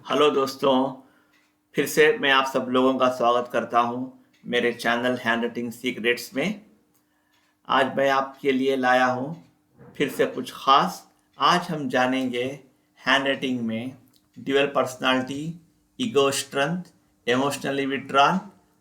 Hello दोस्तों, फिर से मैं आप सब लोगों का स्वागत करता हूं मेरे चैनल हैंड राइटिंग सीक्रेट्स में। आज मैं आपके लिए लाया हूं फिर से कुछ खास। आज हम जानेंगे हैंड राइटिंग में dual personality, ego strength, emotionally withdrawn,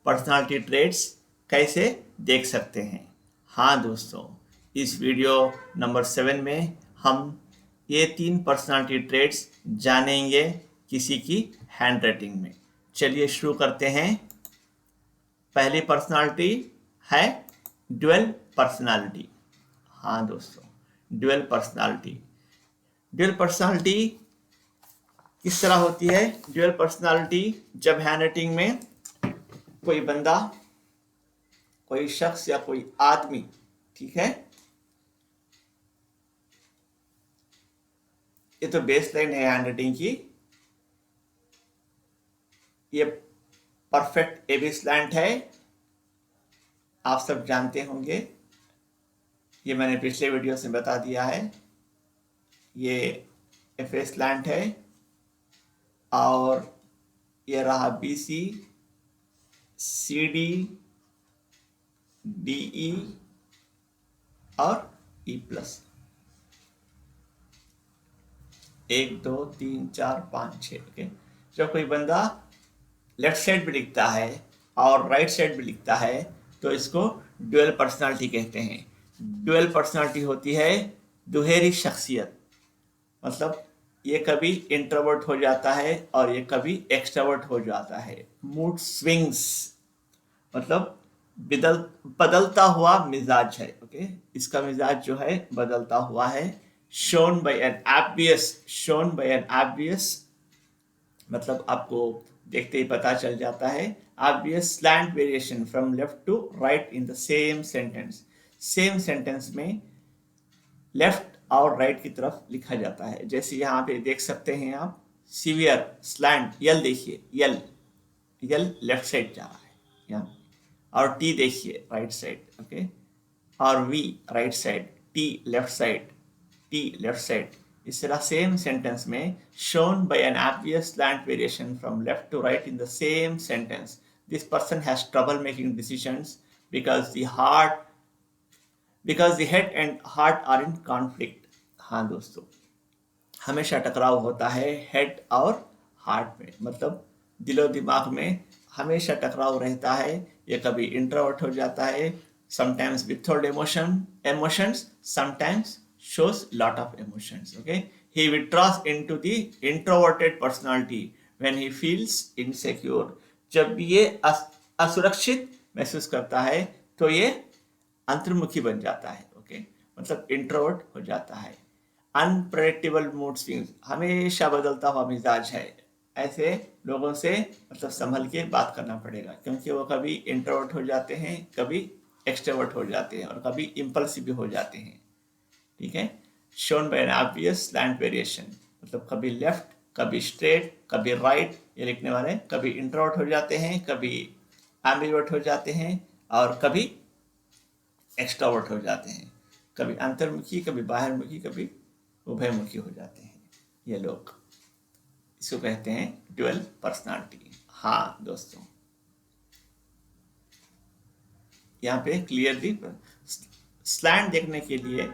personality traits कैसे देख सकते हैं। हाँ दोस्तों, इस वीडियो नंबर 7 में हम ये 3 पर्सनालिटी ट्रेट्स जानेंगे किसी की हैंड राइटिंग में। चलिए शुरू करते हैं। पहली पर्सनालिटी है ड्यूअल पर्सनालिटी। हाँ दोस्तों, ड्यूअल पर्सनालिटी। ड्यूअल पर्सनालिटी किस तरह होती है? ड्यूअल पर्सनालिटी जब हैंड राइटिंग में कोई बंदा, कोई शख्स या कोई आदमी, ठीक है, ये तो बेसलाइन है हैंड राइटिंग की। ये परफेक्ट एबी स्लैंट है, आप सब जानते होंगे, ये मैंने पिछले वीडियो से बता दिया है। ये एफ स्लैंट है और ये रहा BC, CD, DE और E+। 1 2 3 4 5 6। ओके, जब कोई बंदा लेफ्ट साइड भी लिखता है और राइट साइड भी लिखता है तो इसको ड्यूअल पर्सनालिटी कहते हैं। ड्यूअल पर्सनालिटी होती है दुहेरी शख्सियत, मतलब ये कभी इंट्रोवर्ट हो जाता है और ये कभी एक्सट्रोवर्ट हो जाता है। मूड स्विंग्स, मतलब बदलता हुआ मिजाज है। ओके, इसका मिजाज जो है बदलता हुआ है। शोन बाय एन ऑब्वियस, मतलब आपको देखते ही पता चल जाता है। Obvious slant variation from left to right in the same sentence. Same sentence में लेफ्ट और राइट की तरफ लिखा जाता है। जैसे यहाँ पे देख सकते हैं आप, सीवियर स्लैंट यल, देखिए यल, यल लेफ्ट साइड जा रहा है यहाँ, और टी देखिए राइट साइड। ओके, और V right side, T left side, T left side. इस तरह सेम सेंटेंस में shown by an obvious slant variation from left to right in the same sentence, this person has trouble making decisions because the head and heart are in conflict। हाँ दोस्तों, हमेशा टकराव होता है head और heart में, मतलब दिलो दिमाग में हमेशा टकराव रहता है। ये कभी इंट्रोवर्ट हो जाता है, sometimes withhold emotions, sometimes shows lot of emotions। Okay, he withdraws into the introverted personality when he feels insecure। जब ये असुरक्षित महसूस करता है तो ये अंतर्मुखी बन जाता है। ओके, मतलब इंट्रोवर्ट हो जाता है। अनप्रेडिक्टेबल मूड स्विंग्स, हमेशा बदलता हुआ मिजाज है। ऐसे लोगों से मतलब संभल के बात करना पड़ेगा, क्योंकि वो कभी इंट्रोवर्ट हो जाते हैं, कभी एक्सट्रोवर्ट हो जाते हैं और कभी इम्पल्सिव भी हो जाते हैं। ठीक है, shown by N obvious slant variation, मतलब कभी लेफ्ट, कभी स्ट्रेट, कभी राइट ये लिखने वाले कभी इंट्रोवर्ट हो जाते हैं, कभी एम्बिवर्ट हो जाते हैं और कभी एक्सट्रोवर्ट हो जाते हैं। कभी अंतर्मुखी, कभी बाहरमुखी, कभी उभयमुखी हो जाते हैं ये लोग। इसको कहते हैं ड्यूअल पर्सनालिटी। हाँ दोस्तों, यहाँ पे क्लियरली स्लैंट देखने के लिए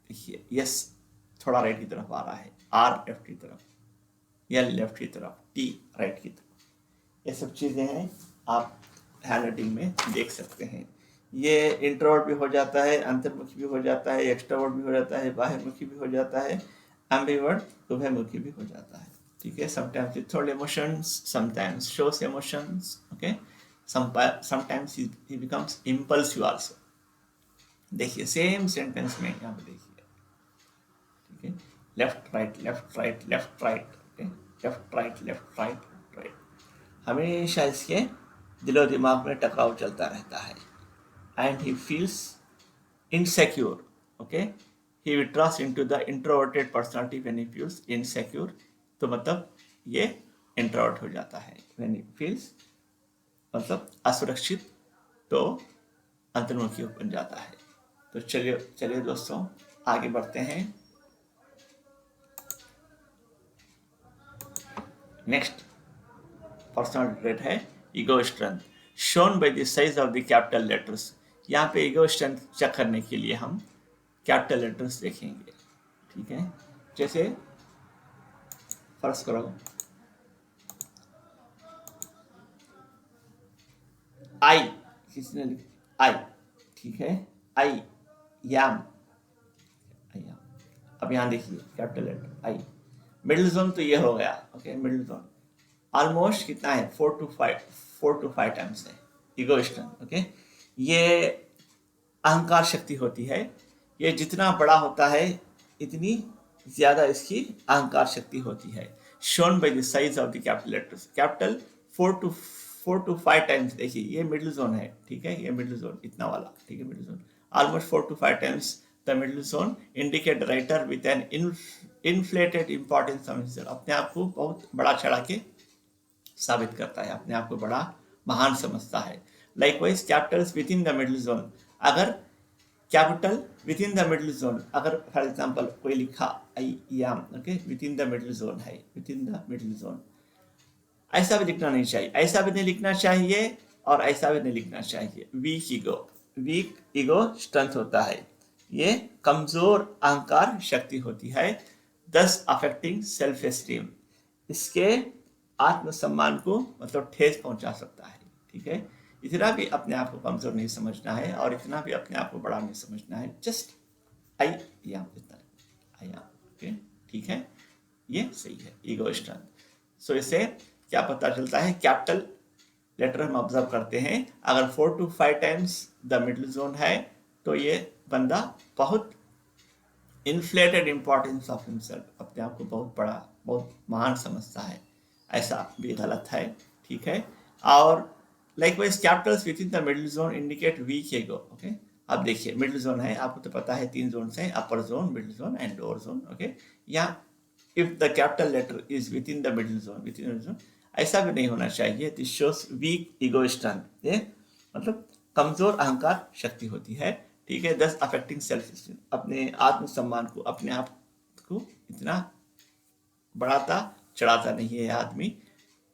देखिए, यस थोड़ा राइट की तरफ आ रहा है, आर लेफ्ट की तरफ, एल लेफ्ट की तरफ, टी राइट की तरफ, ये सब चीज़ें हैं आप हैंड राइटिंग में देख सकते हैं। ये इंट्रोवर्ट भी हो जाता है, अंतर्मुखी भी हो जाता है, एक्सट्रोवर्ट भी हो जाता है, बाह्यमुखी भी हो जाता है, एम्बिवर्ट उभयमुखी भी हो जाता है। ठीक है, sometimes withhold emotions, sometimes shows emotions. Okay, sometimes he becomes impulsive also. देखिए सेम सेंटेंस में यहाँ पे देखिए, ठीक है, left right left right left right, okay, left right left right right, हमेशा इसके दिलो दिमाग में टकराव चलता रहता है। And he feels insecure। okay, he withdraws into the introverted personality when he feels insecure। तो मतलब ये इंट्रोवर्ट हो जाता है when he feels, मतलब असुरक्षित, तो अंतर्मुखी बन जाता है। तो चलिए चलिए दोस्तों, आगे बढ़ते हैं। नेक्स्ट पर्सनल ट्रेट है ego strength, shown by the size of the capital letters. यहाँ पे ईगो स्ट्रेंथ चेक करने के लिए हम कैपिटल लेटर्स देखेंगे, ठीक है। जैसे फर्ज करो आई, किसने लिखा आई, ठीक है, आई याम, आई याम। अब यहाँ देखिए कैपिटल लेटर आई, मिडिल जोन तो ये हो गया, ओके, मिडिल जोन ऑलमोस्ट कितना है 4 to 5 टाइम्स है ईगो स्ट्रेंथ, ओके। ये अहंकार शक्ति होती है, ये जितना बड़ा होता है इतनी ज्यादा इसकी अहंकार शक्ति होती है। Shown by the size of the capital letters, capital 4 to 5 times, देखिए ये मिडिल जोन है, ठीक है, ये मिडिल जोन इतना वाला, ठीक है, middle zone almost 4 to 5 times the middle zone indicate writer with an inflated importance of himself, अपने आप को बहुत बड़ा चढ़ा के साबित करता है, अपने आप को बड़ा महान समझता है। Likewise capitals within the middle zone, अगर capital within the middle zone, अगर फॉर एग्जांपल कोई लिखा I am, okay, within the middle zone है, within the middle zone, ऐसा भी लिखना नहीं चाहिए, ऐसा भी नहीं लिखना चाहिए और ऐसा भी नहीं लिखना चाहिए। वीक ईगो स्ट्रेंथ होता है, ये कमजोर अहंकार शक्ति होती है, दस अफेक्टिंग सेल्फ एस्टीम, इसके आत्मसम्मान को मतलब ठेस पहुंचा सकता है, ठीक है। इतना भी अपने आप को कमजोर नहीं समझना है और इतना भी अपने आप को बड़ा नहीं समझना है, जस्ट आई याम, इतना आई याम, ओके, ठीक है, ये सही है ईगो स्ट्रेंथ। सो इसे क्या पता चलता है, कैपिटल लेटर हम ऑब्जर्व करते हैं, अगर 4 to 5 times the middle zone है तो ये बंदा बहुत इन्फ्लेटेड इंपॉर्टेंस ऑफ हिमसेल्फ, अपने आप को बहुत बड़ा बहुत महान समझता है, ऐसा भी गलत है, ठीक है। और likewise capitals within the middle zone indicate weak ego, okay. अब देखिए मिडिल जोन है, आपको तो पता है 3 जोन है, upper zone, middle zone and lower zone, okay. यहाँ if the capital letter is within the middle zone, within zone, ऐसा भी नहीं होना चाहिए, this shows weak ego strength, ये मतलब कमजोर अहंकार शक्ति होती है, ठीक है। 10 अफेक्टिंग सेल्फ स्टीम, अपने आत्मसम्मान को, अपने आप को इतना बढ़ाता चढ़ाता नहीं है आदमी,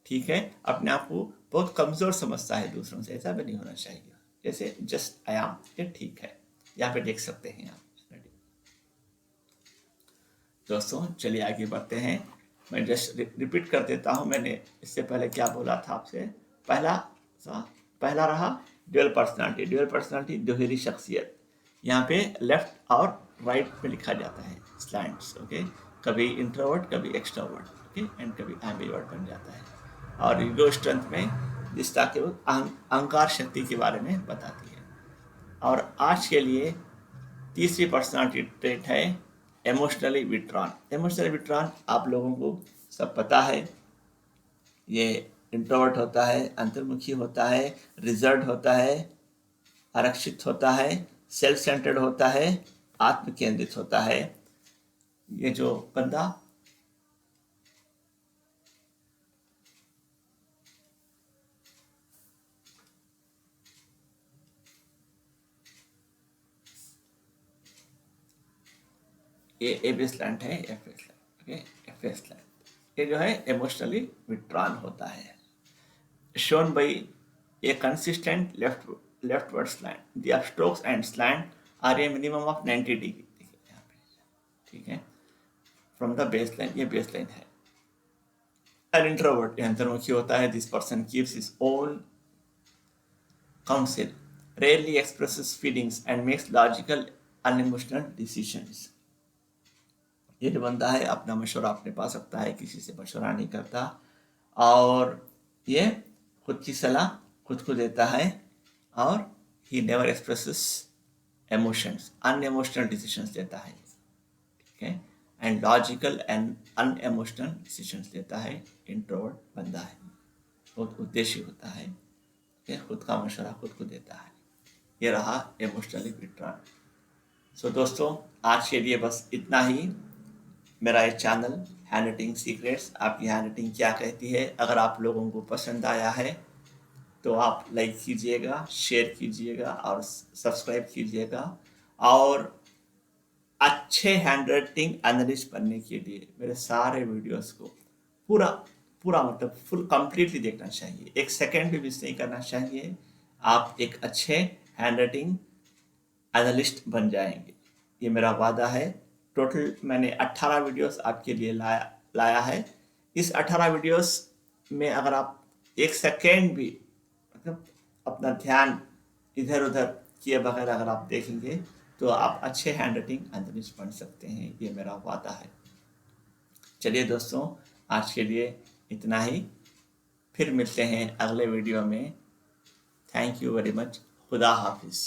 ठीक है, अपने आप को बहुत कमजोर समझता है दूसरों से, ऐसा भी नहीं होना चाहिए। जैसे जस्ट आई एम, ये ठीक है, यहाँ पे देख सकते हैं आप। दोस्तों चलिए आगे बढ़ते हैं, मैं जस्ट रिपीट कर देता हूँ, मैंने इससे पहले क्या बोला था आपसे। पहला रहा ड्यूअल पर्सनालिटी, ड्यूअल पर्सनालिटी दोहरी शख्सियत, यहाँ पे लेफ्ट और राइट पे लिखा जाता है स्लैंट्स, ओके, कभी इंट्रोवर्ट कभी एक्सट्रोवर्ट, ओके, एंड कभी एम्बिवर्ट बन जाता है। और ईगो स्ट्रेंथ में जिसका केवल अहंकार शक्ति के बारे में बताती है। और आज के लिए तीसरी पर्सनालिटी ट्रेट है इमोशनली विड्रॉन। इमोशनली विड्रॉन आप लोगों को सब पता है, ये इंट्रोवर्ट होता है, अंतर्मुखी होता है, रिजर्व होता है, आरक्षित होता है, सेल्फ सेंटर्ड होता है, आत्म केंद्रित होता है। ये जो बंदा ये ए बेसलाइन है, F baseline, okay, F baseline, ये जो है इमोशनली विड्रॉन होता है, shown by a consistent leftward slant. The upstrokes and slant are a minimum of 90 degree, यहाँ पे, ठीक है, from the baseline, ये baseline है। An introvert, ये अंतर्मुखी होता है, this person keeps his own counsel, rarely expresses feelings and makes logical unemotional decisions। ये जो बंदा है अपना मशवरा अपने पास रखता है, किसी से मशवरा नहीं करता, और ये खुद की सलाह खुद को देता है, और he never expresses emotions, unemotional decisions देता है, ठीक है, and logical and unemotional decisions देता है। इंट्रोवर्ट बंदा है, बहुत उद्देश्य होता है, खुद का मशवरा खुद को देता है। ये रहा इमोशनली विड्रॉन। सो दोस्तों आज के लिए बस इतना ही। मेरा ये चैनल हैंडराइटिंग सीक्रेट्स, आपकी हैंडराइटिंग क्या कहती है, अगर आप लोगों को पसंद आया है तो आप लाइक कीजिएगा, शेयर कीजिएगा और सब्सक्राइब कीजिएगा। और अच्छे हैंडराइटिंग एनालिस्ट बनने के लिए मेरे सारे वीडियोस को पूरा पूरा मतलब फुल कंप्लीटली देखना चाहिए, एक सेकंड भी मिस नहीं करना चाहिए। आप एक अच्छे हैंड राइटिंग एनालिस्ट बन जाएंगे, ये मेरा वादा है। टोटल मैंने 18 वीडियोस आपके लिए लाया है। इस 18 वीडियोस में अगर आप एक सेकेंड भी मतलब अपना ध्यान इधर उधर किए बगैर अगर आप देखेंगे तो आप अच्छे हैंड राइटिंग एनालिस्ट बन सकते हैं, ये मेरा वादा है। चलिए दोस्तों, आज के लिए इतना ही, फिर मिलते हैं अगले वीडियो में। Thank you very much. खुदा हाफिज़।